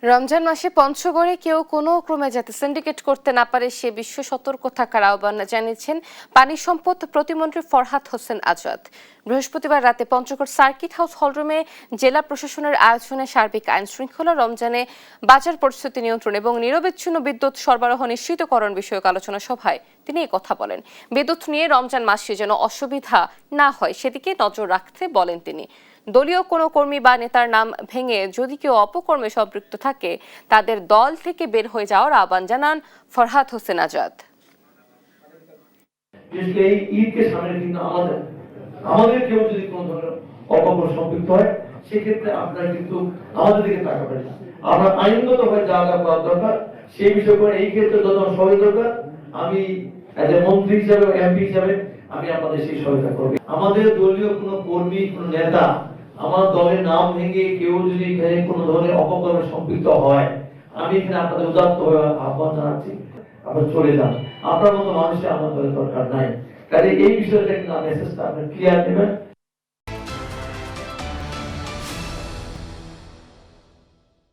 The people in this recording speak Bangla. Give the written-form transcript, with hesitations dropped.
রমজান মাসে পঞ্চগড়ে কেউ কোনো ক্রমে যাতে সিন্ডিকেট করতে না পারে সে বিশ্ব সতর্ক থাকার আহ্বান জানিয়েছেন পানি সম্পদ প্রতিমন্ত্রী ফরহাদ হোসেন আজাদ। বৃহস্পতিবার রাতে পঞ্চগড় সার্কিট হাউস হলরুমে জেলা প্রশাসনের আয়োজনে সার্বিক আইন শৃঙ্খলা, রমজানে বাজার পরিস্থিতি নিয়ন্ত্রণ এবং নিরবিচ্ছিন্ন বিদ্যুৎ সরবরাহ নিশ্চিতকরণ বিষয়ক আলোচনা সভায় তিনি এই কথা বলেন। বিদ্যুৎ নিয়ে রমজান মাসে যেন অসুবিধা না হয় সেদিকে নজর রাখতে বলেন তিনি। দলীয় কোনো কর্মী বা নেতার নাম ভেঙে যদি কেউ অপকর্মে সম্পৃক্ত থাকে তাদের দল থেকে বের হয়ে যাওয়ার আহ্বান জানান ফরহাদ হোসেন আজাদ। এই ঈদকে সামনে কিন্তু আমাদের কেউ যদি কোনো ধরনের অপকর্ম সম্পৃক্ত হয় সেক্ষেত্রে আপনারা কিন্তু আমাদের দিকে তাকাবেন না। আমরা আইনগতভাবে যা যা করা দরকার সেই বিষয় করে এই ক্ষেত্রে যত সহায়তা দরকার আমি মন্ত্রী হিসাবে এমপি হিসাবে আমি আপনাদের সেই সহায়তা করব। আমাদের দলীয় কোনো কর্মী কোনো নেতা আমার দলের নাম ভেঙে কেউ যদি এখানে কোনো ধরনের অপকর্মে সম্পৃক্ত হয় আমি এখানে আপনাদের উদাত্তভাবে আহ্বান জানাচ্ছি, আপনারা চলে যান। আপনার মতো মানুষের আমার দলের দরকার নাই। কাজে এই বিষয়টা কিন্তু মেসেজটা আপনি ক্লিয়ার নেবেন।